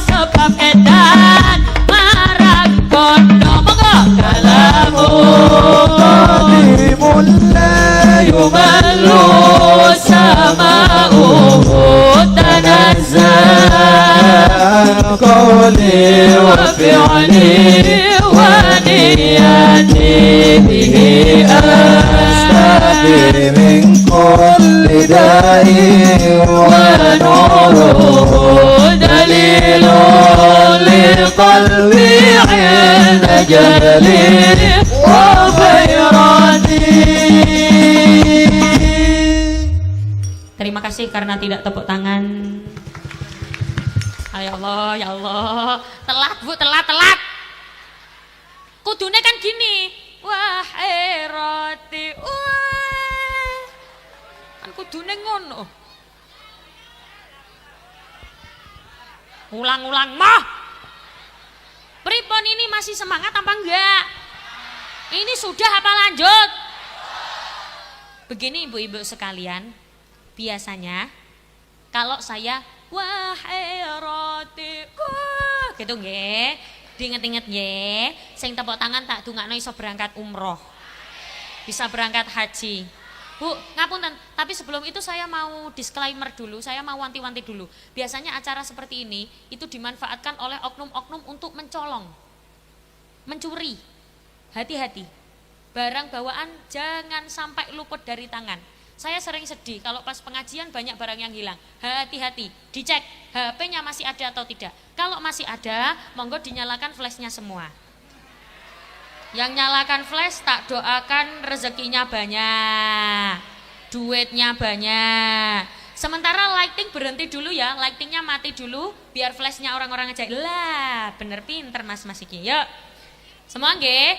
sebab edan marang bondo. Monggo قادم لا يمل سماؤه تنزه عن قولي وفعلي ونيتي به أستفي من كل داء ونوره دليل لقلبي عند جهلي وخيراتي. Terima kasih karena tidak tepuk tangan. Ya Allah. Telat. Kudune kan gini. Wahai roti. Kan kudune ngono. Ulang-ulang mah. Pripun ini masih semangat apa enggak? Ini sudah apa lanjut? Begini ibu-ibu sekalian, biasanya kalau saya wahai roti gitu nggih, diinget-inget nggih, sing tepuk tangan tak dongakno iso berangkat umroh. Bisa berangkat haji. Bu, ngapunten, tapi sebelum itu saya mau disclaimer dulu, saya mau wanti-wanti dulu. Biasanya acara seperti ini itu dimanfaatkan oleh oknum-oknum untuk mencolong, mencuri. Hati-hati, barang bawaan jangan sampai luput dari tangan. Saya sering sedih kalau pas pengajian banyak barang yang hilang. Hati-hati, dicek HP-nya masih ada atau tidak. Kalau masih ada, monggo dinyalakan flashnya semua. Yang nyalakan flash tak doakan rezekinya banyak, duitnya banyak. Sementara lighting berhenti dulu ya, lightingnya mati dulu, biar flashnya orang-orang aja. Lah, bener pinter mas iki. Yuk, semua nggih,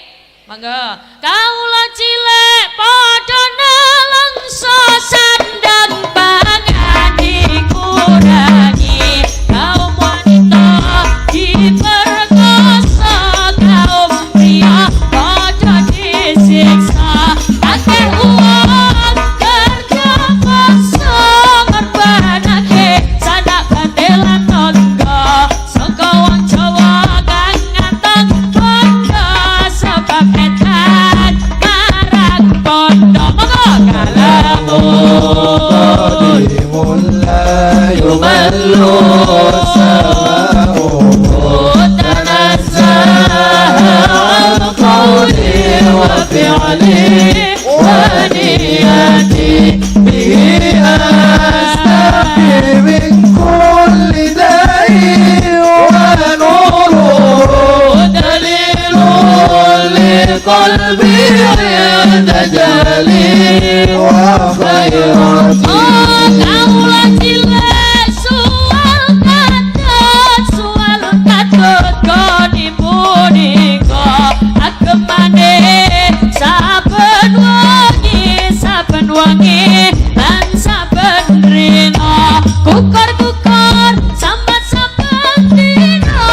monggo. Kaula cilek padha nelengso sandang pangan dikurangi, kaum wanita diperkosa, kaum pria padha disiksa. Akeh uang kerja paksa ngorbanake sanak bandelan tangga, saka wong Jawa kang ngantong bondo sebab edan marang bondo. Monggo قديم لا يمل سماؤه تنزه عن قولي وفعلي ونيتي به أستحي من كل داء ونوره دليل لقلبي عند جلي وخيرتي. Kaula cilek sual katut koni punika agemane saben wengi lan saben rina, kukur sambat dina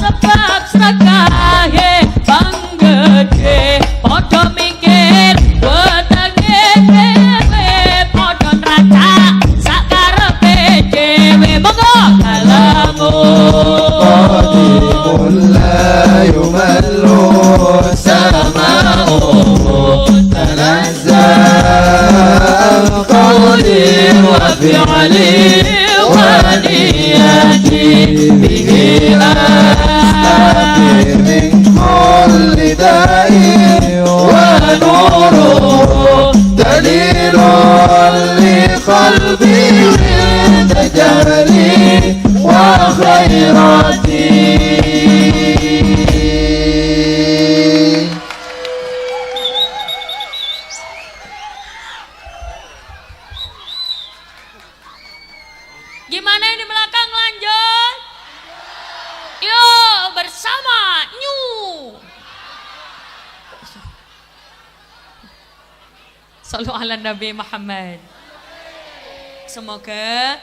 sebab srakahe panggede padha mikir wetenge dhewe padha nracak sakarepe dhewe. Monggo قديم لا يمل سماؤه تنزه عن قولي وفعلي ونيتي به أستحي من كل داء ونوره دليل لقلبي عند جهلي وخيرتي. Gimana yang di belakang lanjut? Yuk bersama Nyu. Sallu ala Nabi Muhammad. Semoga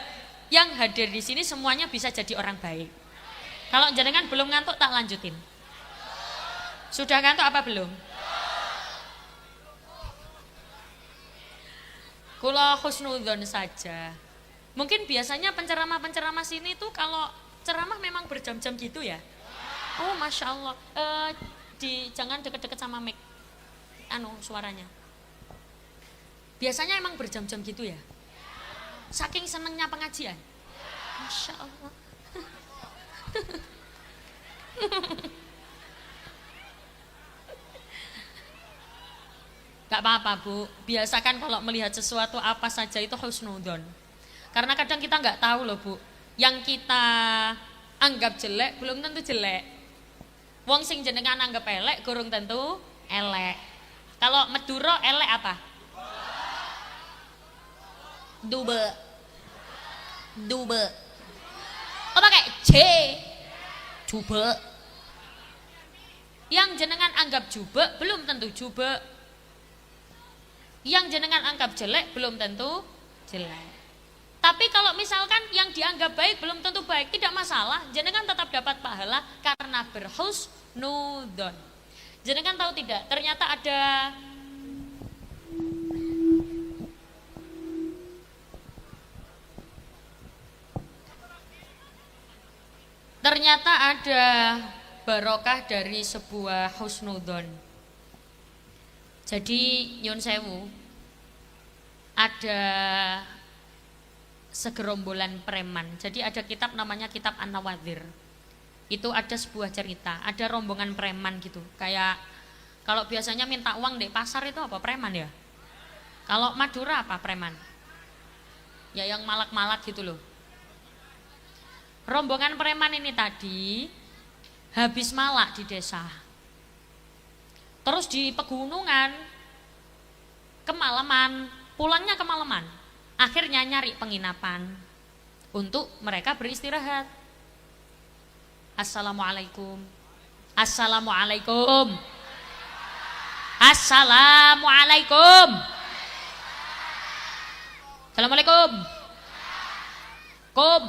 yang hadir di sini semuanya bisa jadi orang baik. Kalau jenengan belum ngantuk tak lanjutin. Sudah ngantuk apa belum? Kula husnudzon saja. Mungkin biasanya penceramah-penceramah sini tuh kalau ceramah memang berjam-jam gitu ya. Oh masya Allah. Jangan deket-deket sama mic. Suaranya. Biasanya emang berjam-jam gitu ya. Saking senengnya pengajian. Masya Allah. Gak apa-apa Bu, biasakan kalau melihat sesuatu apa saja itu husnudzon. Karena kadang kita nggak tahu loh Bu, yang kita anggap jelek belum tentu jelek. Wong sing jenengan anggap elek gurung tentu elek. Kalau Meduro elek apa? Dube. Oh pakai C. Jube. Yang jenengan anggap jube belum tentu jube. Yang jenengan anggap jelek belum tentu jelek. Tapi kalau misalkan yang dianggap baik belum tentu baik, tidak masalah, jenengan tetap dapat pahala karena berhusnudzon. Jenengan tahu tidak, ternyata ada barokah dari sebuah husnudzon. Jadi nyun sewu, ada segerombolan preman. Jadi ada kitab namanya kitab An-Nawadhir. Itu ada sebuah cerita, ada rombongan preman gitu. Kayak kalau biasanya minta uang di pasar itu apa, preman ya? Kalau Madura apa preman? Ya yang malak-malak gitu loh. Rombongan preman ini tadi habis malak di desa. Terus di pegunungan kemalaman, pulangnya kemalaman. Akhirnya nyari penginapan untuk mereka beristirahat. Assalamualaikum. Assalamualaikum. Assalamualaikum. Assalamualaikum. Kum.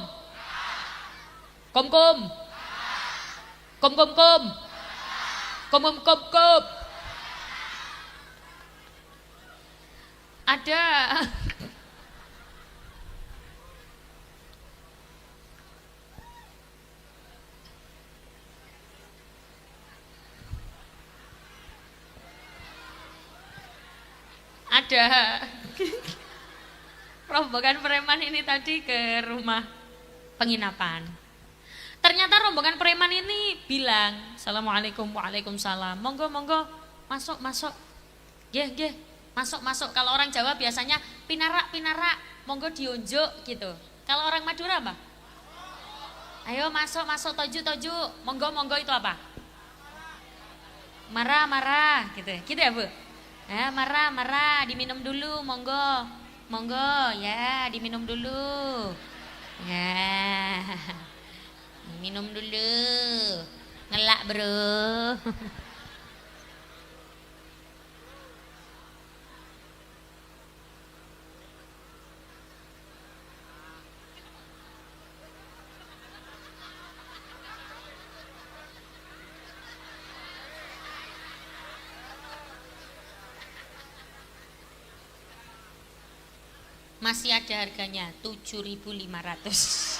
Kum kum. Kum kum kum. Kum kum kum kum. Ada ada rombongan preman ini tadi ke rumah penginapan. Ternyata rombongan preman ini bilang, Assalamualaikum, waalaikumsalam, monggo monggo, masuk masuk, geh, masuk masuk. Kalau orang Jawa biasanya pinarak, monggo diunjuk gitu. Kalau orang Madura apa? Ayo masuk toju, monggo itu apa? Marah gitu ya Bu? Marah, diminum dulu, monggo ya, diminum dulu. Ya, minum dulu, ngelak bro. Masih ada harganya 7.500.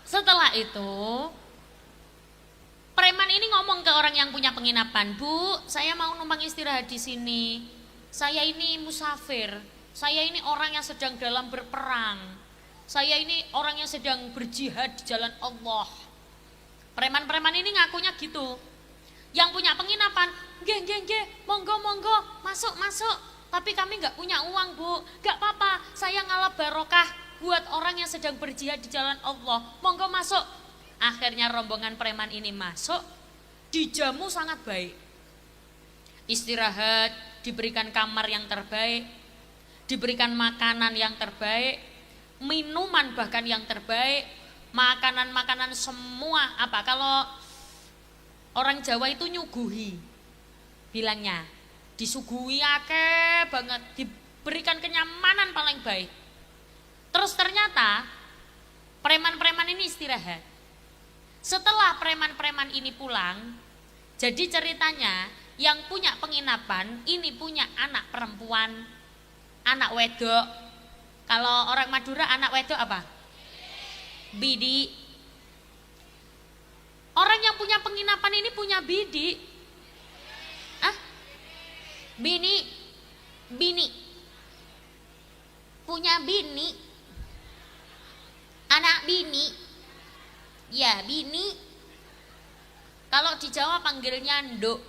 Setelah itu preman ini ngomong ke orang yang punya penginapan, Bu, saya mau numpang istirahat di sini. Saya ini musafir. Saya ini orang yang sedang dalam berperang. Saya ini orang yang sedang berjihad di jalan Allah. Preman-preman ini ngakunya gitu. Yang punya penginapan, nggih, monggo, masuk. Tapi kami nggak punya uang, Bu. Nggak apa-apa, saya ngalap barokah buat orang yang sedang berjihad di jalan Allah. Monggo masuk. Akhirnya rombongan preman ini masuk, dijamu sangat baik. Istirahat, diberikan kamar yang terbaik, diberikan makanan yang terbaik, minuman bahkan yang terbaik, makanan semua apa, kalau orang Jawa itu nyuguhi bilangnya, disuguhi akeh banget, diberikan kenyamanan paling baik. Terus ternyata preman-preman ini istirahat. Setelah preman-preman ini pulang, jadi ceritanya yang punya penginapan ini punya anak perempuan, anak wedok. Kalau orang Madura anak wedok apa? Bidi. Orang yang punya penginapan ini punya bidi. Bini. Punya bini. Anak bini. Ya, bini. Kalau di Jawa panggilnya nduk.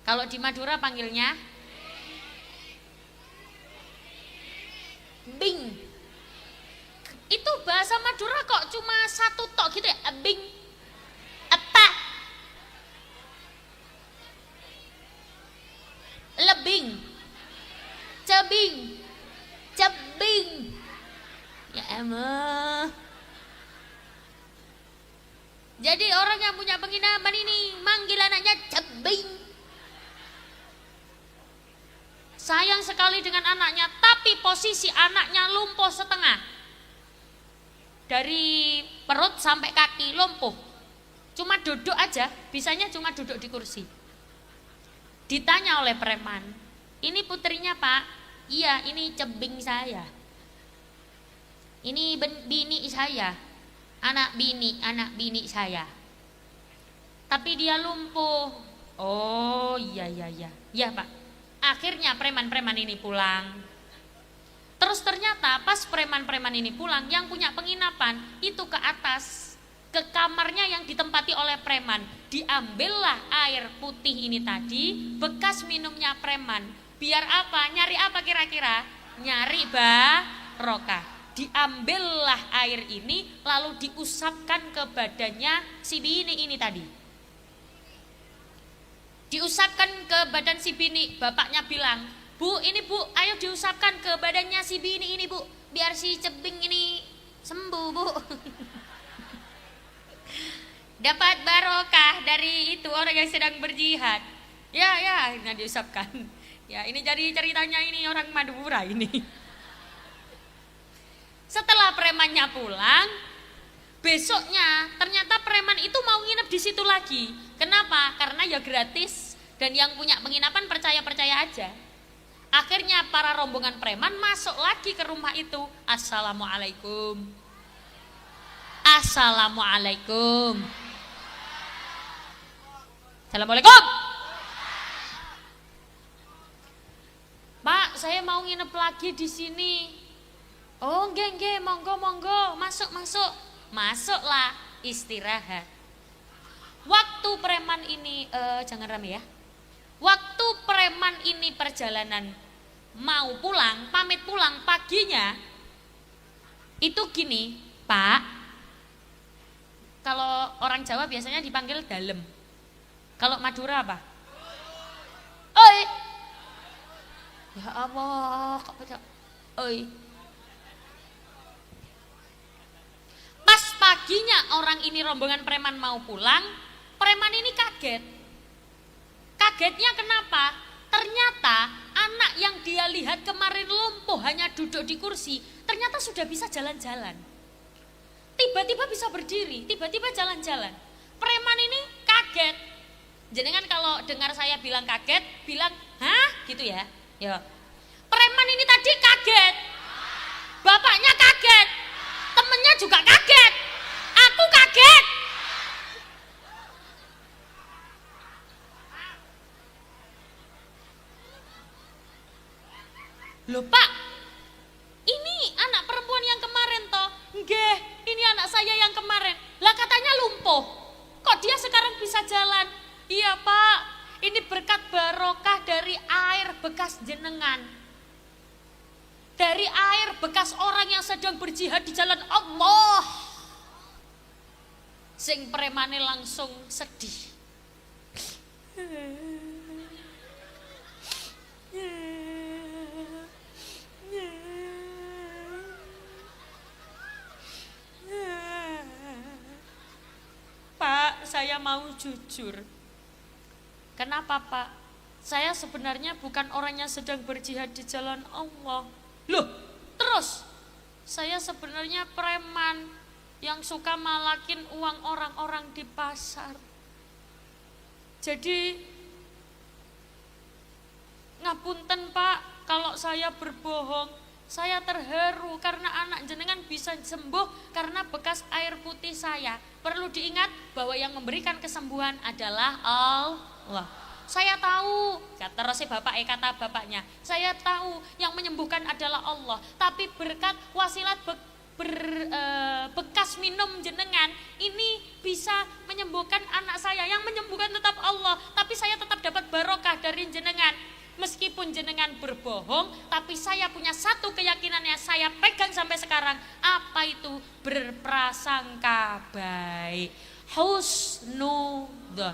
Kalau di Madura panggilnya bing. Itu bahasa Madura kok cuma satu tok gitu ya, bing. Apa? Lebing. Cebing. Ya emang. Jadi orang yang punya penginapan ini manggil anaknya cebing. Sayang sekali dengan anaknya, tapi posisi anaknya lumpuh setengah. Dari perut sampai kaki lumpuh. Cuma duduk aja, bisanya cuma duduk di kursi. Ditanya oleh preman, ini putrinya Pak? Iya, ini cebing saya. Ini bini saya, anak bini saya. Tapi dia lumpuh. Oh iya Pak. Akhirnya preman-preman ini pulang. Terus ternyata pas preman-preman ini pulang, yang punya penginapan itu ke atas, ke kamarnya yang ditempati oleh preman. Diambillah air putih ini tadi, bekas minumnya preman. Biar apa? Nyari apa kira-kira? Nyari barokah. Diambillah air ini lalu diusapkan ke badannya si bini ini tadi. Diusapkan ke badan si bini, bapaknya bilang, "Bu, ini Bu, ayo diusapkan ke badannya si bini ini Bu, biar si cebing ini sembuh Bu." Dapat barokah dari itu orang yang sedang berjihad. Ya, ini diusapkan. Ya, ini jadi ceritanya ini orang Madura ini. Setelah premannya pulang, besoknya ternyata preman itu mau nginep di situ lagi. Kenapa? Karena ya gratis dan yang punya penginapan percaya-percaya aja. Akhirnya para rombongan preman masuk lagi ke rumah itu. Assalamualaikum. Assalamualaikum. Assalamualaikum. Pak, saya mau nginep lagi di sini. Oh, nggih, monggo, masuk. Masuklah, istirahat. Waktu preman ini, jangan rame ya. Waktu preman ini perjalanan mau pulang, pamit pulang paginya, itu gini, Pak. Kalau orang Jawa biasanya dipanggil dalem. Kalau Madura apa? Oi. Ya Allah, kok baca oi. Pas paginya orang ini rombongan preman mau pulang, preman ini kaget. Kagetnya kenapa? Ternyata anak yang dia lihat kemarin lumpuh hanya duduk di kursi, ternyata sudah bisa jalan-jalan. Tiba-tiba bisa berdiri, tiba-tiba jalan-jalan. Preman ini kaget. Jenengan kalau dengar saya bilang kaget, bilang, "Hah?" gitu ya. Ya. Preman ini tadi kaget. Bapaknya kaget. Temennya juga kaget. Aku kaget. Loh Pak, ini anak perempuan yang kemarin toh? Nggih, ini anak saya yang kemarin. Lah katanya lumpuh. Kok dia sekarang bisa jalan? Iya Pak, ini berkat barokah dari air bekas jenengan. Dari air bekas orang yang sedang berjihad di jalan Allah. Sing premane langsung sedih. Pak, saya mau jujur. Kenapa Pak? Saya sebenarnya bukan orang yang sedang berjihad di jalan Allah. Loh, terus? Saya sebenarnya preman yang suka malakin uang orang-orang di pasar. Jadi, ngapunten Pak, kalau saya berbohong. Saya terharu karena anak jenengan bisa sembuh karena bekas air putih saya. Perlu diingat bahwa yang memberikan kesembuhan adalah Allah. Saya tahu, kata kata bapaknya, saya tahu yang menyembuhkan adalah Allah. Tapi berkat wasilat bekas minum jenengan ini bisa menyembuhkan anak saya. Yang menyembuhkan tetap Allah, tapi saya tetap dapat barokah dari jenengan. Meskipun jenengan berbohong, tapi saya punya satu keyakinan yang saya pegang sampai sekarang. Apa itu? Berprasangka baik. Husnudzon.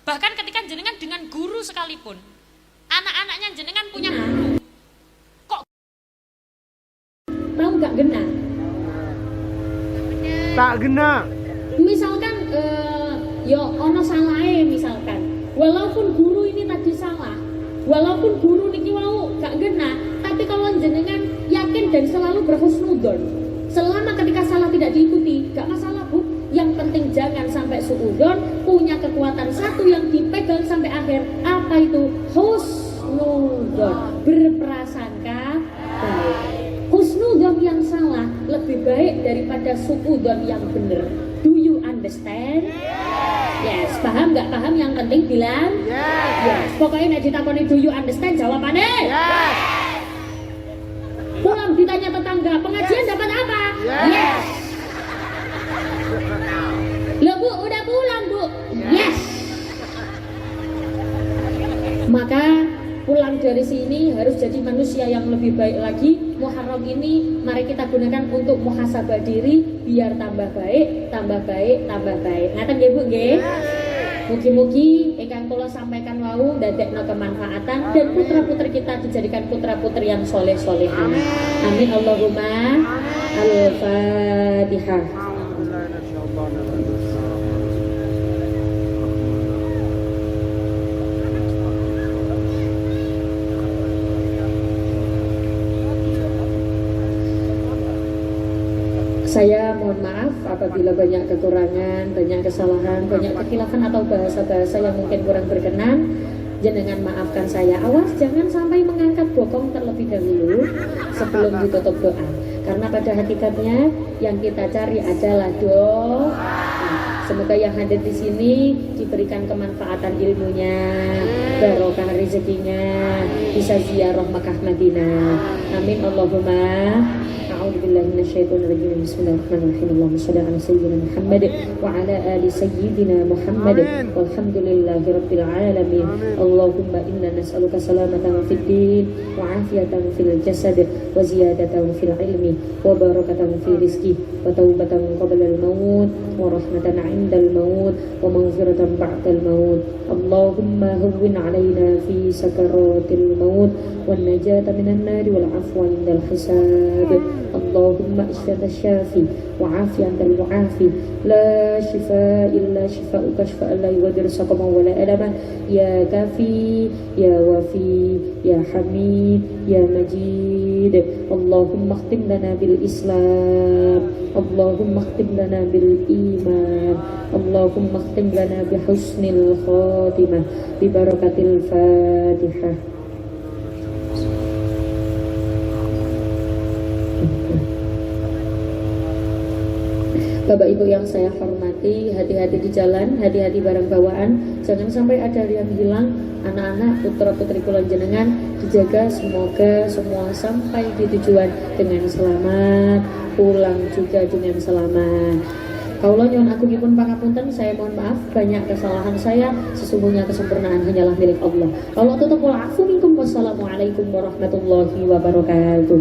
Bahkan ketika jenengan dengan guru sekalipun, anak-anaknya jenengan punya guru, kok tahu nggak gena? Tak gena. Misalkan yo ono salahe misalkan. Walaupun guru ini tadi salah, walaupun guru niki mau gak gena, tapi kalau jenengan yakin dan selalu berhusnudzon, selama ketika salah tidak diikuti, gak masalah Bu. Yang penting jangan sampai suudzon, punya kekuatan satu yang dipegang sampai akhir. Apa itu? Husnudzon, berprasangka baik. Husnudzon yang salah lebih baik daripada suudzon yang benar. Do you understand? Yes, paham nggak paham yang penting bilang yes. Pokoknya nek ditakoni do you understand jawabannya yes. pulang ditanya tetangga, pengajian dapat apa? Yes. Loh Bu, udah pulang Bu? Yes. Maka pulang dari sini harus jadi manusia yang lebih baik lagi. Muharram ini mari kita gunakan untuk muhasabah diri biar tambah baik, tambah baik, tambah baik. Ngaten nggih Bu nggih? Mugi-mugi ingkang kula sampaikan wau ndadekno kemanfaatan dan putra-putri kita dijadikan putra-putri yang soleh-solehan. Amin Allahumma. Al-Fatihah. Saya mohon maaf apabila banyak kekurangan, banyak kesalahan, banyak kekhilafan atau bahasa-bahasa yang mungkin kurang berkenan. Jenengan maafkan saya. Awas jangan sampai mengangkat bokong terlebih dahulu sebelum ditutup doa. Karena pada hakikatnya yang kita cari adalah doa. Semoga yang hadir di sini diberikan kemanfaatan ilmunya, barokah rezekinya, bisa ziarah Makkah Madinah. Amin Allahumma. A'udzubillahi minasyaitonir rajim. Bismillahirrahmanirrahim. Allahumma shalli ala sayyidina Muhammad wa ala ali sayyidina Muhammad. Walhamdulillahi rabbil alamin. Allahumma inna nas'aluka salamatan fid din wa afiyatan fil jasad wa ziyadatan fil ilmi wa barakatan fil rizqi wa taubatan qabla al maut wa rahmatan 'inda al maut wa maghfiratan ba'da al maut. Allahumma hawwin 'alaina fi sakaratil maut wan najata minan nar wal 'afwa 'inda al hisab. Allahumma ishfina syafi wa afiyan al mu'afi la shifaa illa shifaa'uka shifaan la yughadiru saqama wa la alama ya kafi ya wafi ya hamid ya majid. Allahumma khtim lana bil islam, Allahumma khtim lana bil iman, Allahumma khtim lana bi husnil khatimah bi barakatil Fatihah. Bapak Ibu yang saya hormati, hati-hati di jalan, hati-hati barang bawaan, jangan sampai ada yang hilang. Anak-anak, putra-putri kula jenengan dijaga, semoga semua sampai di tujuan dengan selamat, pulang juga dengan selamat. Kaula nyuwun agungipun pangapunten, saya mohon maaf banyak kesalahan saya, sesungguhnya kesempurnaan hanyalah milik Allah. Allah tutup wal afu minkum. Wassalamualaikum warahmatullahi wabarakatuh.